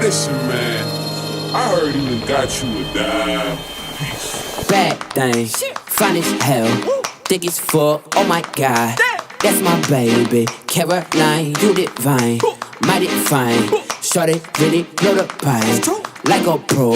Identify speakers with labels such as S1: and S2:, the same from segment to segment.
S1: Listen, man, I heard you done got you a dime piece.
S2: Bad thing, fine as hell, thick as fuck, oh my god. That's my baby, Caroline, you divine, mighty fine. Shorty really blow the pine, like a pro,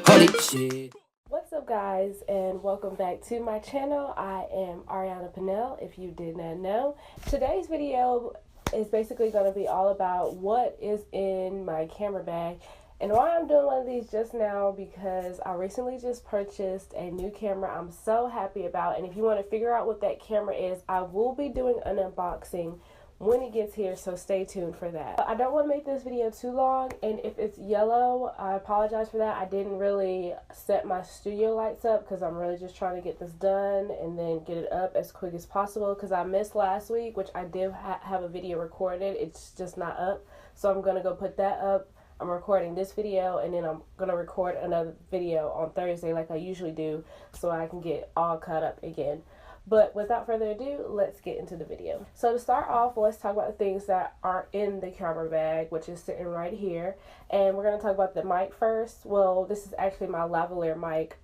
S2: holy shit.
S3: What's up, guys, and welcome back to my channel. I am Ariana Pinnell, if you did not know. Today's video is basically going to be all about what is in my camera bag. And why I'm doing one of these just now, because I recently just purchased a new camera I'm so happy about. And if you want to figure out what that camera is, I will be doing an unboxing when it gets here, so stay tuned for that. I don't want to make this video too long, and if it's yellow, I apologize for that. I didn't really set my studio lights up because I'm really just trying to get this done and then get it up as quick as possible, because I missed last week, which I did have a video recorded. It's just not up, so I'm gonna go put that up. I'm recording this video, and then I'm gonna record another video on Thursday like I usually do, so I can get all caught up again. But without further ado, let's get into the video. So to start off, let's talk about the things that are in the camera bag, which is sitting right here. And we're going to talk about the mic first. Well, this is actually my lavalier mic.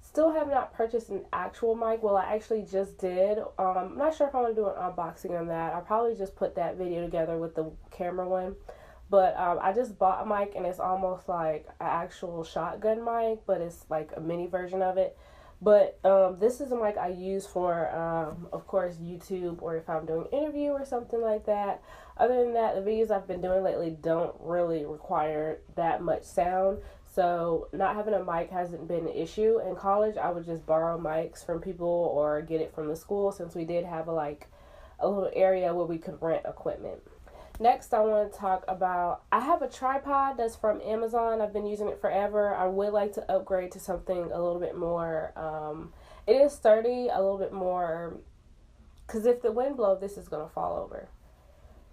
S3: Still have not purchased an actual mic. Well, I actually just did. I'm not sure if I'm going to do an unboxing on that. I'll probably just put that video together with the camera one. But I just bought a mic, and it's almost like an actual shotgun mic, but it's like a mini version of it. But this is a mic I use for, of course, YouTube, or if I'm doing an interview or something like that. Other than that, the videos I've been doing lately don't really require that much sound. So not having a mic hasn't been an issue. In college, I would just borrow mics from people or get it from the school, since we did have a little area where we could rent equipment. Next, I want to talk about, I have a tripod that's from Amazon. I've been using it forever. I would like to upgrade to something a little bit more, it is sturdy, a little bit more, because if the wind blows, this is going to fall over.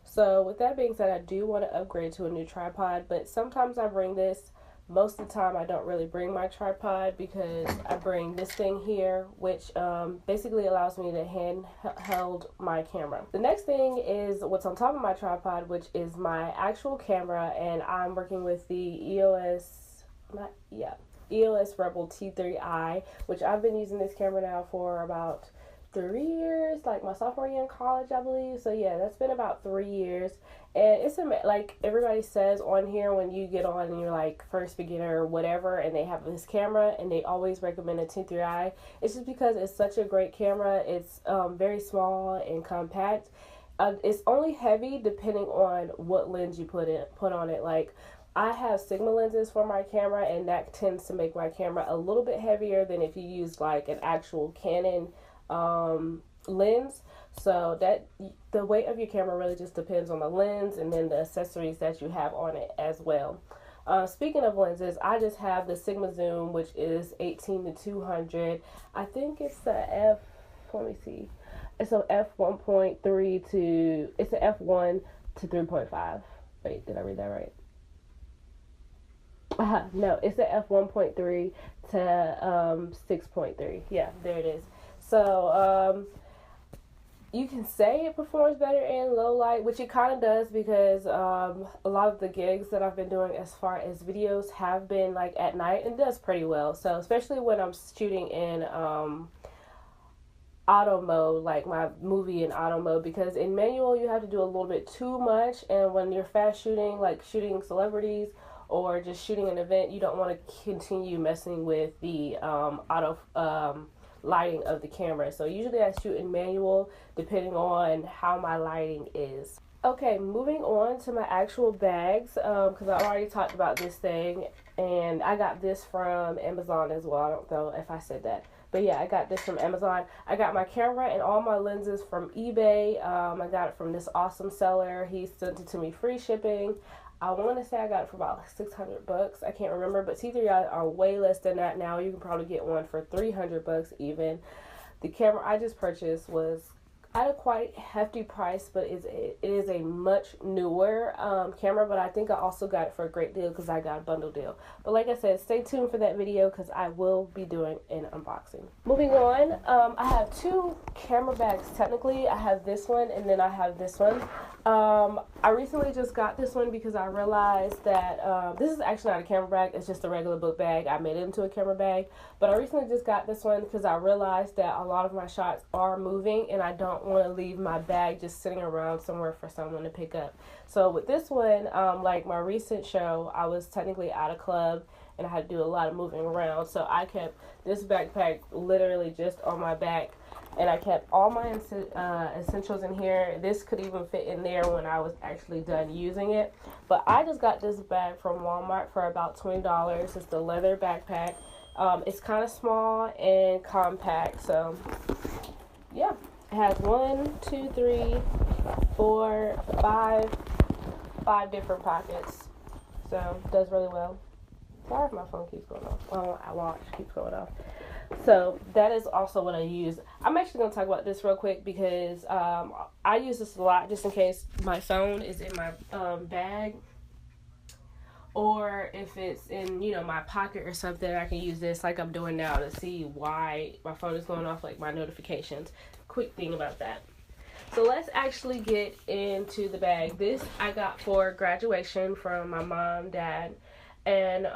S3: So with that being said, I do want to upgrade to a new tripod, but sometimes I bring this. Most of the time, I don't really bring my tripod, because I bring this thing here, which basically allows me to handheld my camera. The next thing is what's on top of my tripod, which is my actual camera, and I'm working with the EOS Rebel T3i, which I've been using this camera now for about 3 years, like my sophomore year in college, I believe. So yeah, that's been about 3 years. And it's like everybody says on here, when you get on and you're like first beginner or whatever, and they have this camera, and they always recommend a T3i. It's just because it's such a great camera. It's very small and compact. It's only heavy depending on what lens you put on it. Like, I have Sigma lenses for my camera, and that tends to make my camera a little bit heavier than if you use like an actual Canon lens. So that the weight of your camera really just depends on the lens, and then the accessories that you have on it as well. Speaking of lenses, I just have the Sigma Zoom, which is 18-200. I think it's the let me see. It's an f1.3 to, it's an f1 to 3.5. Wait, did I read that right? No, it's an f1.3 to 6.3. Yeah, there it is. So, you can say it performs better in low light, which it kind of does, because a lot of the gigs that I've been doing as far as videos have been like at night, and it does pretty well. So especially when I'm shooting in auto mode, like my movie in auto mode, because in manual you have to do a little bit too much, and when you're fast shooting, like shooting celebrities or just shooting an event, you don't want to continue messing with the auto lighting of the camera. So usually I shoot in manual depending on how my lighting is. Okay, moving on to my actual bags, because I already talked about this thing, and I got this from Amazon as well. I don't know if I said that, but yeah, I got this from Amazon. I got my camera and all my lenses from eBay. I got it from this awesome seller. He sent it to me free shipping. I want to say I got it for about like $600. I can't remember, but T3i are way less than that now. You can probably get one for $300 even. The camera I just purchased was at a quite hefty price, but it is a much newer camera, but I think I also got it for a great deal because I got a bundle deal. But like I said, stay tuned for that video because I will be doing an unboxing. Moving on, I have two camera bags technically. I have this one and then I have this one. I recently just got this one because I realized that this is actually not a camera bag. It's just a regular book bag. I made it into a camera bag. But I recently just got this one because I realized that a lot of my shots are moving and I don't want to leave my bag just sitting around somewhere for someone to pick up. So with this one, like my recent show, I was technically at a club and I had to do a lot of moving around. So I kept this backpack literally just on my back. And I kept all my essentials in here. This could even fit in there when I was actually done using it. But I just got this bag from Walmart for about $20. It's the leather backpack. It's kind of small and compact. So, yeah. It has 5 different pockets. So, it does really well. Sorry if my phone keeps going off. Well, my watch keeps going off. So that is also what I use. I'm actually going to talk about this real quick because I use this a lot just in case my phone is in my bag, or if it's in, you know, my pocket or something. I can use this like I'm doing now to see why my phone is going off, like my notifications. Quick thing about that. So let's actually get into the bag. This I got for graduation from my mom, dad. And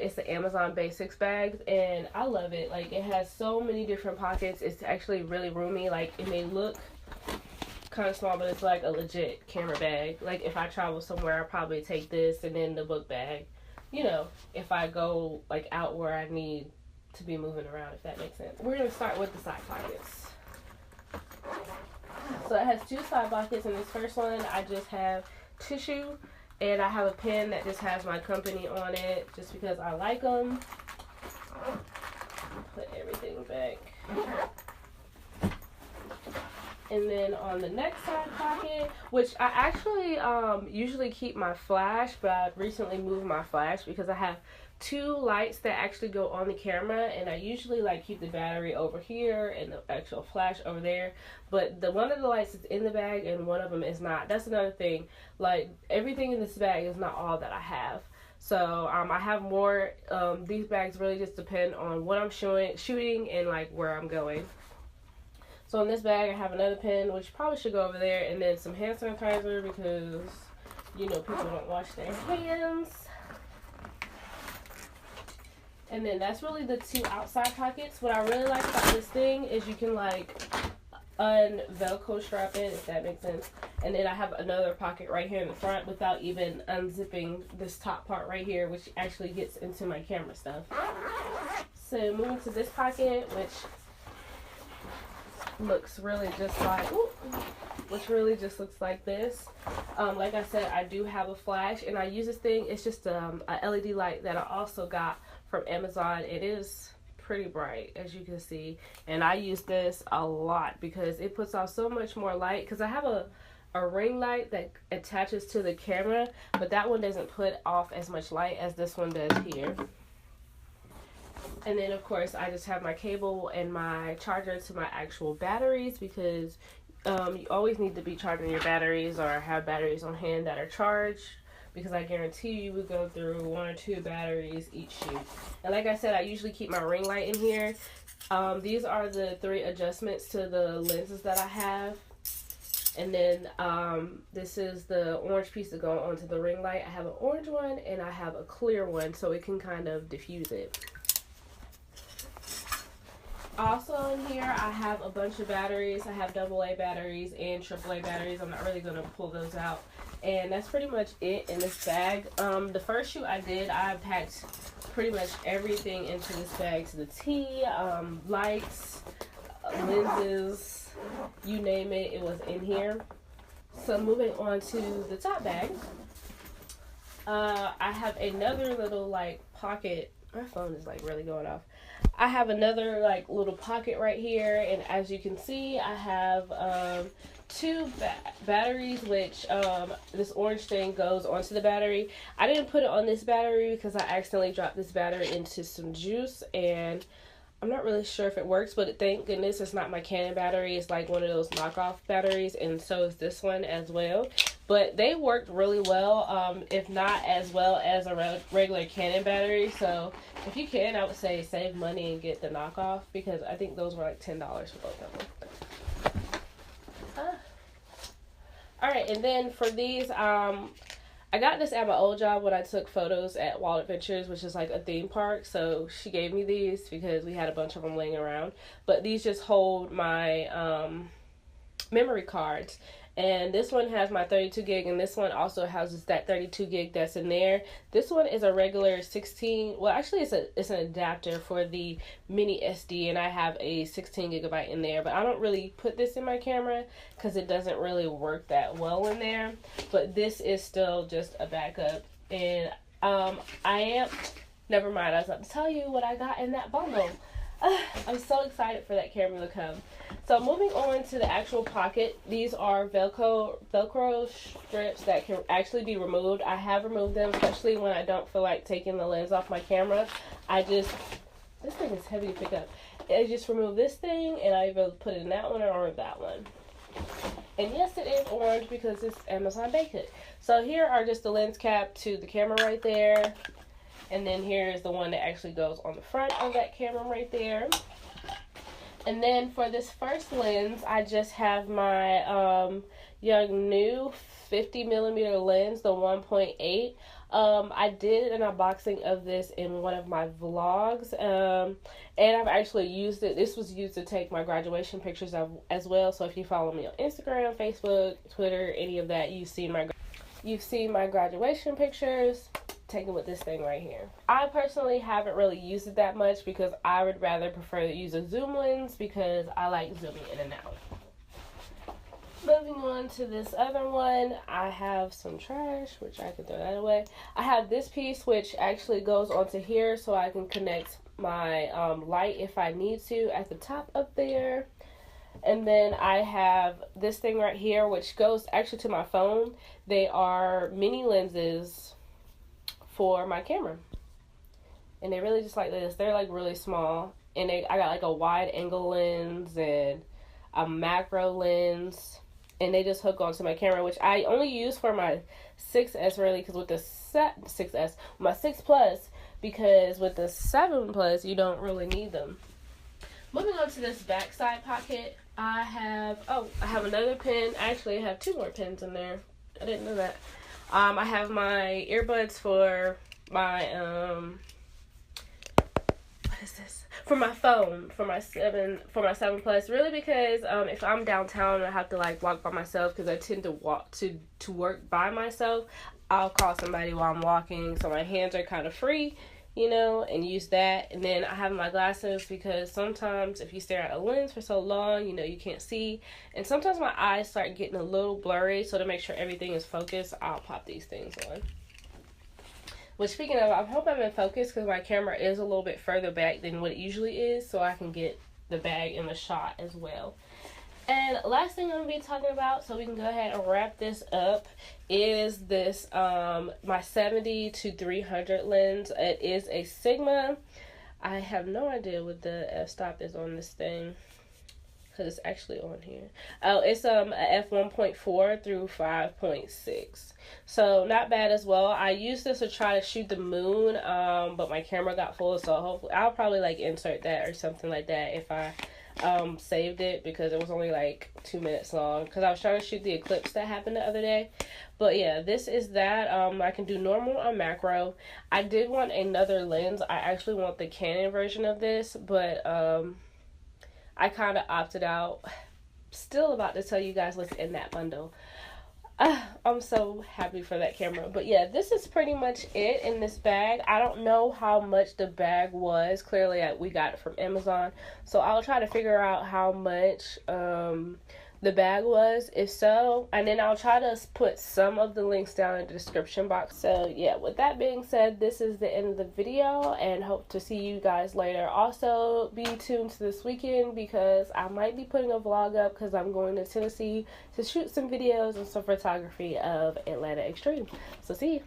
S3: it's the Amazon Basics bag, and I love it. Like, it has so many different pockets. It's actually really roomy. Like, it may look kind of small, but it's like a legit camera bag. Like, if I travel somewhere, I'll probably take this and then the book bag. You know, if I go, like, out where I need to be moving around, if that makes sense. We're going to start with the side pockets. So it has 2 side pockets. In this first one, I just have tissue. And I have a pen that just has my company on it just because I like them. Put everything back. And then on the next side pocket, which I actually usually keep my flash, but I've recently moved my flash because I have 2 lights that actually go on the camera, and I usually like keep the battery over here and the actual flash over there. But one of the lights is in the bag and one of them is not. That's another thing. Like, everything in this bag is not all that I have. So I have more. These bags really just depend on what I'm shooting and like where I'm going. So in this bag I have another pen, which probably should go over there, and then some hand sanitizer because, you know, people don't wash their hands. And then that's really the 2 outside pockets. What I really like about this thing is you can like Velcro strap it, if that makes sense. And then I have another pocket right here in the front without even unzipping this top part right here, which actually gets into my camera stuff. So moving to this pocket, which looks really just like, looks like this. Like I said, I do have a flash and I use this thing. It's just a LED light that I also got from Amazon. It is pretty bright, as you can see, and I use this a lot because it puts out so much more light, because I have a ring light that attaches to the camera, but that one doesn't put off as much light as this one does here. And then of course I just have my cable and my charger to my actual batteries, because you always need to be charging your batteries or have batteries on hand that are charged, because I guarantee you would go through 1 or 2 batteries each shoot. And like I said, I usually keep my ring light in here. These are the 3 adjustments to the lenses that I have. And then this is the orange piece to go onto the ring light. I have an orange one and I have a clear one so it can kind of diffuse it. Also in here I have a bunch of batteries. I have AA batteries and AAA batteries. I'm not really going to pull those out. And that's pretty much it in this bag. The first shoot I did, I packed pretty much everything into this bag to the T. Lights, lenses, you name it, it was in here. So moving on to the top bag. I have another little like pocket. My phone is like really going off. I have another like little pocket right here, and as you can see I have 2 batteries, which this orange thing goes onto the battery. I didn't put it on this battery because I accidentally dropped this battery into some juice, and I'm not really sure if it works, but thank goodness it's not my Canon battery. It's like one of those knockoff batteries, and so is this one as well. But they worked really well, if not as well as a regular Canon battery. So if you can, I would say save money and get the knockoff, because I think those were like $10 for both of them. Alright, and then for these, I got this at my old job when I took photos at Walt Adventures, which is like a theme park. So she gave me these because we had a bunch of them laying around. But these just hold my memory cards. And this one has my 32 gig, and this one also houses that 32 gig that's in there. This one is a regular 16. Well, actually, it's an adapter for the mini SD, and I have a 16 gigabyte in there. But I don't really put this in my camera because it doesn't really work that well in there. But this is still just a backup. And never mind. I was about to tell you what I got in that bundle. I'm so excited for that camera to come. So moving on to the actual pocket, these are Velcro strips that can actually be removed. I have removed them, especially when I don't feel like taking the lens off my camera. This thing is heavy to pick up. I just remove this thing and I either put it in that one or that one. And yes, it is orange because it's Amazon Basic. So here are just the lens cap to the camera right there. And then here is the one that actually goes on the front of that camera right there. And then for this first lens, I just have my Yongnuo 50mm lens, the 1.8. I did an unboxing of this in one of my vlogs, and I've actually used it. This was used to take my graduation pictures as well. So if you follow me on Instagram, Facebook, Twitter, any of that, you've seen my graduation pictures taken with this thing right here. I personally haven't really used it that much because I would rather prefer to use a zoom lens because I like zooming in and out. Moving on to this other one, I have some trash, which I can throw that away. I have this piece which actually goes onto here so I can connect my light if I need to at the top up there. And then I have this thing right here which goes actually to my phone. They are mini lenses for my camera, and they really just like this. They're like really small, and I got like a wide angle lens and a macro lens, and they just hook onto my camera, which I only use for my 6S really, because with the 6S, my 6 Plus, because with the 7 Plus you don't really need them. Moving on to this backside pocket, I have another pen. Actually, I have 2 more pens in there. I didn't know that. I have my earbuds for my what is this? For my phone, for my 7 Plus. Really, because if I'm downtown and I have to like walk by myself, because I tend to walk to work by myself, I'll call somebody while I'm walking, so my hands are kind of free, you know, and use that. And then I have my glasses because sometimes if you stare at a lens for so long, you know, you can't see. And sometimes my eyes start getting a little blurry, so to make sure everything is focused, I'll pop these things on. Which, speaking of, I hope I'm in focus because my camera is a little bit further back than what it usually is, so I can get the bag in the shot as well. And last thing I'm going to be talking about, so we can go ahead and wrap this up, is this my 70-300 lens. It is a Sigma. I have no idea what the f-stop is on this thing, because it's actually on here. Oh, it's a f1.4 through 5.6. So not bad as well. I used this to try to shoot the moon, but my camera got full, so hopefully I'll probably like insert that or something like that if I saved it, because it was only like 2 minutes long, because I was trying to shoot the eclipse that happened the other day. But yeah, this is that. I can do normal or macro. I did want another lens. I actually want the Canon version of this, but I kind of opted out. Still about to tell you guys what's in that bundle. I'm so happy for that camera. But yeah, this is pretty much it in this bag. I don't know how much the bag was. Clearly, we got it from Amazon. So I'll try to figure out how much the bag was, if so. And then I'll try to put some of the links down in the description box. So yeah, with that being said, this is the end of the video, and hope to see you guys later. Also, be tuned to this weekend because I might be putting a vlog up because I'm going to Tennessee to shoot some videos and some photography of Atlanta Extreme. So see you.